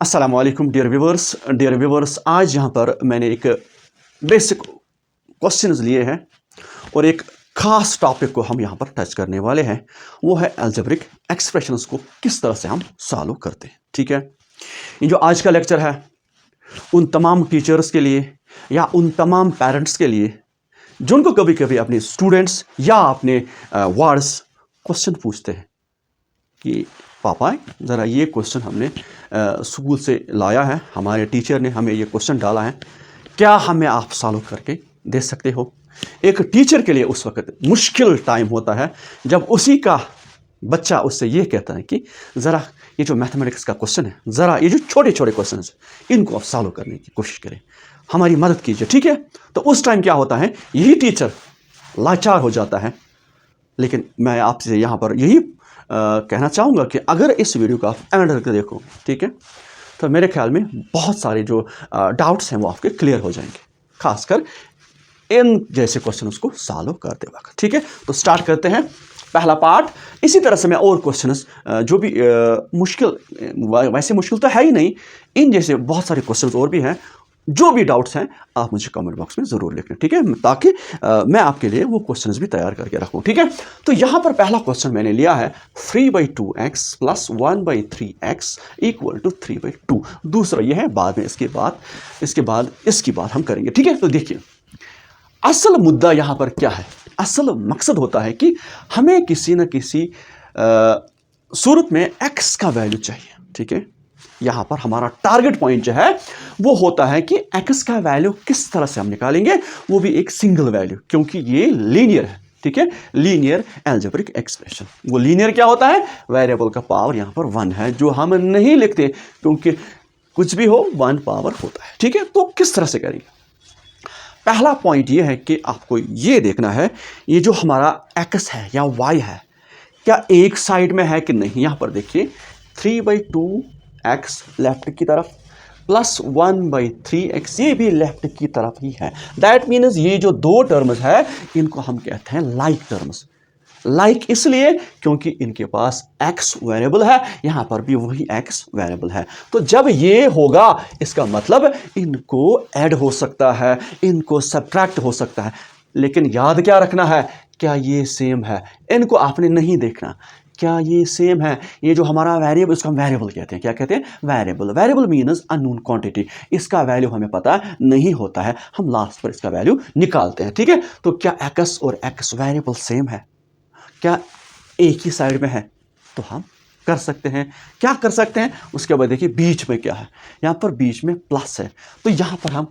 अस्सलाम वालेकुम dear viewers. आज यहाँ पर मैंने एक बेसिक क्वेश्चंस लिए हैं और एक ख़ास टॉपिक को हम यहाँ पर टच करने वाले हैं। वो है अलजेब्रिक एक्सप्रेशंस को किस तरह से हम सॉल्व करते हैं। ठीक है, ये जो आज का लेक्चर है उन तमाम टीचर्स के लिए या उन तमाम पेरेंट्स के लिए जिनको कभी कभी अपने स्टूडेंट्स या अपने वार्ड्स क्वेश्चन पूछते हैं कि पापा ज़रा ये क्वेश्चन हमने स्कूल से लाया है, हमारे टीचर ने हमें ये क्वेश्चन डाला है, क्या हमें आप सॉल्व करके दे सकते हो। एक टीचर के लिए उस वक्त मुश्किल टाइम होता है जब उसी का बच्चा उससे ये कहता है कि ज़रा ये जो मैथमेटिक्स का क्वेश्चन है, ज़रा ये जो छोटे छोटे क्वेश्चन हैं इनको आप सॉल्व करने की कोशिश करें, हमारी मदद कीजिए। ठीक है, तो उस टाइम क्या होता है, यही टीचर लाचार हो जाता है। लेकिन मैं आपसे यहाँ पर यही कहना चाहूँगा कि अगर इस वीडियो को आप एंड तक देखो, ठीक है, तो मेरे ख्याल में बहुत सारे जो डाउट्स हैं वो आपके क्लियर हो जाएंगे, खासकर इन जैसे क्वेश्चंस को सॉल्व करते वक्त। ठीक है, तो स्टार्ट करते हैं पहला पार्ट। इसी तरह से मैं और क्वेश्चंस जो भी मुश्किल, वैसे मुश्किल तो है ही नहीं, इन जैसे बहुत सारे क्वेश्चंस और भी हैं, जो भी डाउट्स हैं आप मुझे कमेंट बॉक्स में ज़रूर लिखें। ठीक है, ताकि मैं आपके लिए वो क्वेश्चंस भी तैयार करके रखूँ। ठीक है, तो यहाँ पर पहला क्वेश्चन मैंने लिया है 3/2x + 1/3x = 3/2। दूसरा ये है, बाद में इसके बाद इसकी बात हम करेंगे। ठीक है, तो देखिए असल मुद्दा यहाँ पर क्या है, असल मकसद होता है कि हमें किसी न किसी सूरत में x का वैल्यू चाहिए। ठीक है, यहाँ पर हमारा टारगेट पॉइंट जो है वो होता है कि x का वैल्यू किस तरह से हम निकालेंगे, वो भी एक सिंगल वैल्यू, क्योंकि ये लीनियर है। ठीक है, लीनियर अलजेब्रिक एक्सप्रेशन। वो लीनियर क्या होता है, वेरिएबल का पावर यहाँ पर 1 है, जो हम नहीं लिखते क्योंकि कुछ भी हो 1 पावर होता है। ठीक है, तो किस तरह से करेंगे, पहला पॉइंट ये है कि आपको ये देखना है ये जो हमारा x है या y है क्या एक साइड में है कि नहीं। यहाँ पर देखिए 3/2x लेफ्ट की तरफ + 1/3x ये भी लेफ्ट की तरफ ही है। दैट मीन्स ये जो दो टर्म्स है इनको हम कहते हैं लाइक टर्म्स। लाइक इसलिए क्योंकि इनके पास x वेरिएबल है, यहाँ पर भी वही x वेरिएबल है। तो जब ये होगा इसका मतलब इनको ऐड हो सकता है, इनको सब्ट्रैक्ट हो सकता है। लेकिन याद क्या रखना है, क्या ये सेम है, इनको आपने नहीं देखना क्या ये सेम है। ये जो हमारा वेरिएबल, इसको हम वेरिएबल कहते हैं। क्या कहते हैं, variable. Variable means unknown quantity, इसका वैल्यू हमें पता नहीं होता है, हम लास्ट पर इसका वैल्यू निकालते हैं। ठीक है, तो क्या x और x वेरिएबल सेम है, क्या एक ही साइड में है, तो हम कर सकते हैं। क्या कर सकते हैं, उसके बाद देखिए बीच में क्या है, यहाँ पर बीच में प्लस है, तो यहाँ पर हम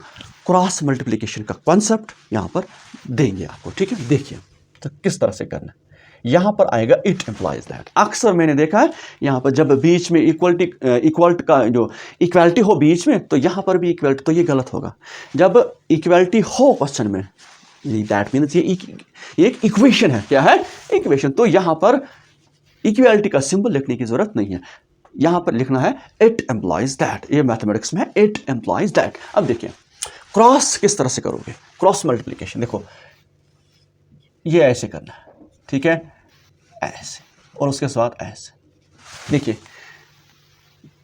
क्रॉस मल्टीप्लिकेशन का कॉन्सेप्ट यहाँ पर देंगे आपको। ठीक है, देखिए तो किस तरह से करना है। यहाँ पर आएगा इट एम्प्लॉइज दैट। अक्सर मैंने देखा है यहाँ पर जब बीच में इक्वलिटी का जो इक्वलिटी हो बीच में, तो यहाँ पर भी इक्वलिटी, तो ये गलत होगा। जब इक्वलिटी हो क्वेश्चन में, दैट मीन्स ये एक इक्वेशन है। क्या है, इक्वेशन। तो यहाँ पर इक्वलिटी का सिंबल लिखने की जरूरत नहीं है, यहाँ पर लिखना है इट एम्प्लॉइज दैट। ये मैथमेटिक्स में है, इट एम्प्लॉइज दैट। अब देखिए क्रॉस किस तरह से करोगे, क्रॉस मल्टीप्लिकेशन देखो ये ऐसे करना है। ठीक है, ऐसे, और उसके साथ ऐसे। देखिए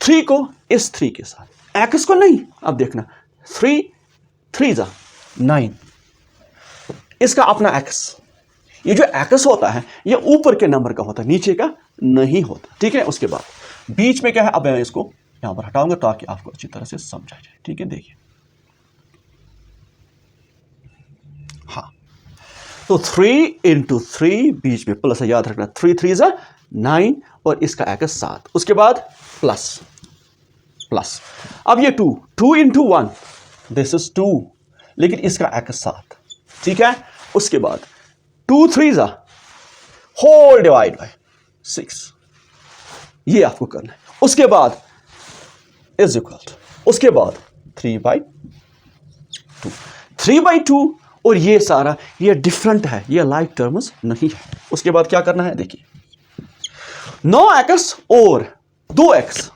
3 को इस 3 के साथ, x को नहीं। अब देखना 3 3 9, इसका अपना x। ये जो x होता है ये ऊपर के नंबर का होता है, नीचे का नहीं होता। ठीक है, उसके बाद बीच में क्या है, अब मैं इसको यहां पर हटाऊंगा ताकि आपको अच्छी तरह से समझा जाए। ठीक है, देखिए हाँ, तो 3 × 3 बीच में प्लस है, याद रखना 3 3 9 और इसका x 7, उसके बाद प्लस। अब ये 2 × 1 दिस इज 2, लेकिन इसका x 7। ठीक है, उसके बाद 2 3 होल डिवाइड बाय 6, ये आपको करना है। उसके बाद इज इक्वल टू, उसके बाद 3/2 3/2, और ये सारा ये डिफरेंट है, ये लाइक टर्म्स नहीं है। उसके बाद क्या करना है, देखिए 9x और 2x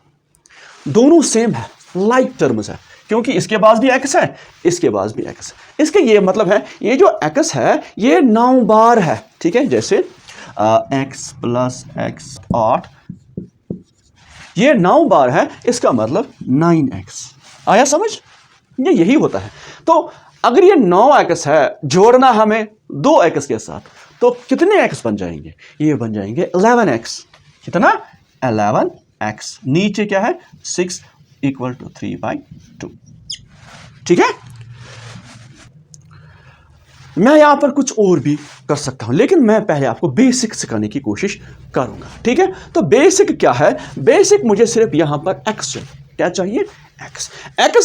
दोनों सेम है, लाइक टर्म्स है, क्योंकि इसके पास भी x है, इसके पास भी x है। इसका ये मतलब है ये जो x है ये 9 बार है। ठीक है, जैसे x + x 8, ये 9 बार है, इसका मतलब 9x। आया समझ? ये यही होता है। तो अगर ये 9x है, जोड़ना हमें 2x के साथ, तो कितने x बन जाएंगे? ये बन जाएंगे 11x। कितना? 11x। नीचे क्या है? 6 इक्वल टू 3/2। ठीक है? मैं यहां पर कुछ और भी कर सकता हूं, लेकिन मैं पहले आपको बेसिक सिखाने की कोशिश करूंगा। ठीक है? तो बेसिक क्या है? बेसिक मुझे सिर्फ यहां पर x चाहिए। क्या चाहिए? x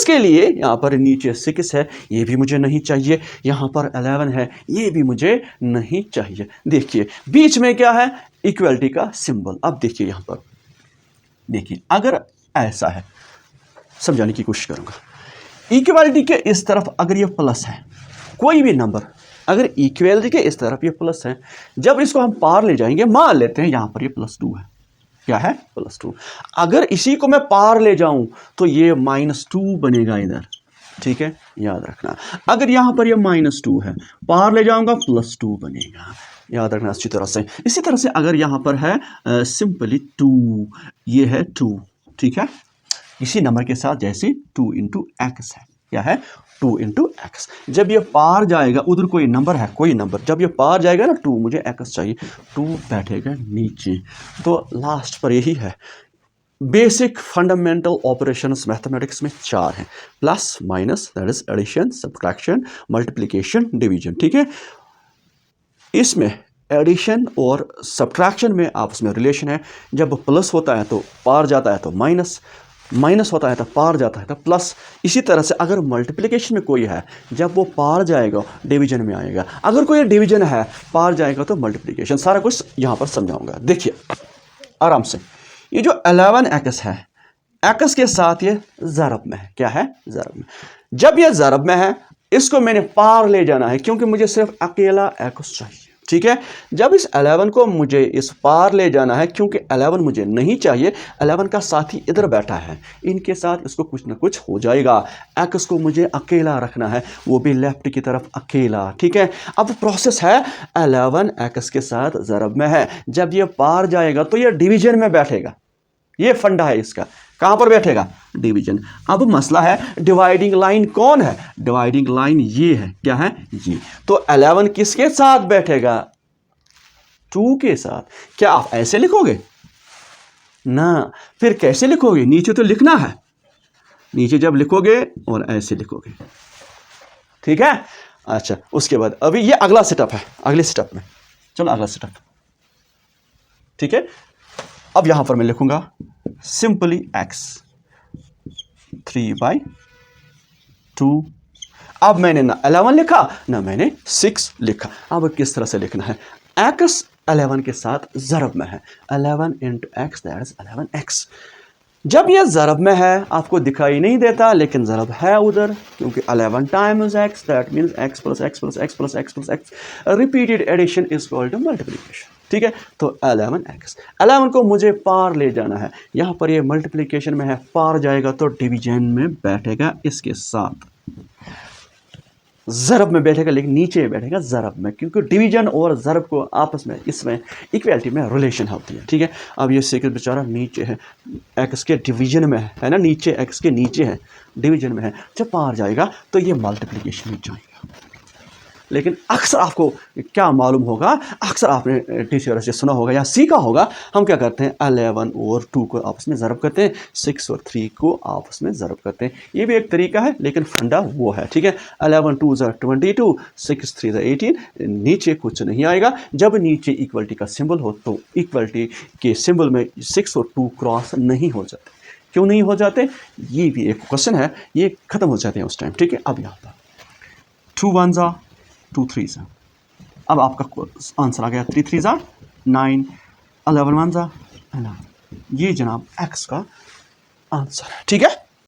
के लिए यहां पर नीचे 6 है, ये भी मुझे नहीं चाहिए। यहां पर 11 है, ये भी मुझे नहीं चाहिए। देखिए बीच में क्या है? इक्वलिटी का सिंबल। अब देखिए यहां पर, देखिए अगर ऐसा है, समझाने की कोशिश करूंगा। इक्वलिटी के इस तरफ अगर ये प्लस है, कोई भी नंबर अगर इक्वलिटी के इस तरफ ये प्लस है, जब इसको हम पार ले जाएंगे, मान लेते हैं यहां पर ये +2 है। क्या है? +2। अगर इसी को मैं पार ले जाऊं तो ये -2 बनेगा इधर। ठीक है? याद रखना। अगर यहां पर ये -2 है, पार ले जाऊंगा +2 बनेगा। याद रखना अच्छी तरह से। इसी तरह से अगर यहां पर है सिंपली 2, ये है 2। ठीक है? इसी नंबर के साथ जैसे 2 × x है। क्या है? 2 × x। जब ये पार जाएगा, उधर कोई नंबर है, कोई नंबर, जब ये पार जाएगा ना 2, मुझे x चाहिए, 2 बैठेगा नीचे। तो लास्ट पर यही है। बेसिक फंडामेंटल ऑपरेशंस मैथमेटिक्स में 4 हैं, plus minus, that is addition, subtraction, multiplication, division. ठीक है? इसमें एडिशन और सब्ट्रैक्शन में आपस में रिलेशन है। जब प्लस होता है तो पार जाता है तो माइनस, माइनस होता है तो पार जाता है तो प्लस। इसी तरह से अगर मल्टीप्लिकेशन में कोई है, जब वो पार जाएगा डिवीजन में आएगा। अगर कोई डिवीजन है, पार जाएगा तो मल्टीप्लिकेशन। सारा कुछ यहाँ पर समझाऊंगा। देखिए आराम से, ये जो 11x है, x के साथ ये ज़रब में है। क्या है? ज़रब में। जब ये ज़रब में है, इसको मैंने पार ले जाना है, क्योंकि मुझे सिर्फ अकेला x चाहिए। ठीक है? जब इस 11 को मुझे इस पार ले जाना है, क्योंकि 11 मुझे नहीं चाहिए, 11 का साथी इधर बैठा है, इनके साथ इसको कुछ ना कुछ हो जाएगा। x को मुझे अकेला रखना है, वो भी लेफ्ट की तरफ अकेला। ठीक है? अब प्रोसेस है, 11 x के साथ ज़रब में है, जब ये पार जाएगा तो ये डिवीजन में बैठेगा। ये फंडा है इसका। कहां पर बैठेगा? डिवीजन। अब मसला है, डिवाइडिंग लाइन कौन है? डिवाइडिंग लाइन ये है। क्या है? ये। तो 11 किसके साथ बैठेगा? 2 के साथ। क्या आप ऐसे लिखोगे? ना। फिर कैसे लिखोगे? नीचे तो लिखना है। नीचे जब लिखोगे और ऐसे लिखोगे। ठीक है? अच्छा, उसके बाद अभी ये अगला सेटअप है। अगले सेटअप में चलो, अगला सेटअप। ठीक है? अब यहां पर मैं लिखूंगा सिंपली x 3/2। अब मैंने ना 11 लिखा, ना मैंने 6 लिखा। अब किस तरह से लिखना है? x 11 के साथ ज़रब में है, 11 × x, दैट इज 11x। जब यह ज़रब में है, आपको दिखाई नहीं देता, लेकिन ज़रब है उधर, क्योंकि 11 times x, that means x + x + x + x + x। Repeated addition is called multiplication. ठीक है? तो 11x, 11 को मुझे पार ले जाना है। यहां पर ये मल्टीप्लिकेशन में है, पार जाएगा तो डिवीजन में बैठेगा, इसके साथ ज़रब में बैठेगा, लेकिन नीचे बैठेगा ज़रब में, क्योंकि डिवीजन और ज़रब को आपस में, इसमें इक्वलिटी में रिलेशन होती है। ठीक है? अब ये सेकंड बेचारा नीचे है, x के डिवीजन में है ना, नीचे x के नीचे है, डिवीजन में है। जब पार जाएगा तो ये मल्टीप्लिकेशन में जाएगा। लेकिन अक्सर आपको क्या मालूम होगा, अक्सर आपने टीचर से सुना होगा या सीखा होगा, हम क्या करते हैं? 11 और 2 को आपस में ज़रब करते हैं, 6 और 3 को आपस में ज़रब करते हैं। ये भी एक तरीका है, लेकिन फंडा वो है। ठीक है? 11 2 = 22, 6 3 = 18। नीचे कुछ नहीं आएगा। जब नीचे इक्वलिटी का सिंबल हो, तो इक्वलिटी के सिंबल में 6 और 2 क्रॉस नहीं हो जाते। क्यों नहीं हो जाते? ये भी एक क्वेश्चन है, ये खत्म हो जाते हैं उस टाइम। ठीक है? अब यहाँ पर 2 1s are 2 3s are। अब आपका आंसर आ गया, 3 3s are 9, 11 1s are 11। ये जनाब x का आंसर है। ठीक है?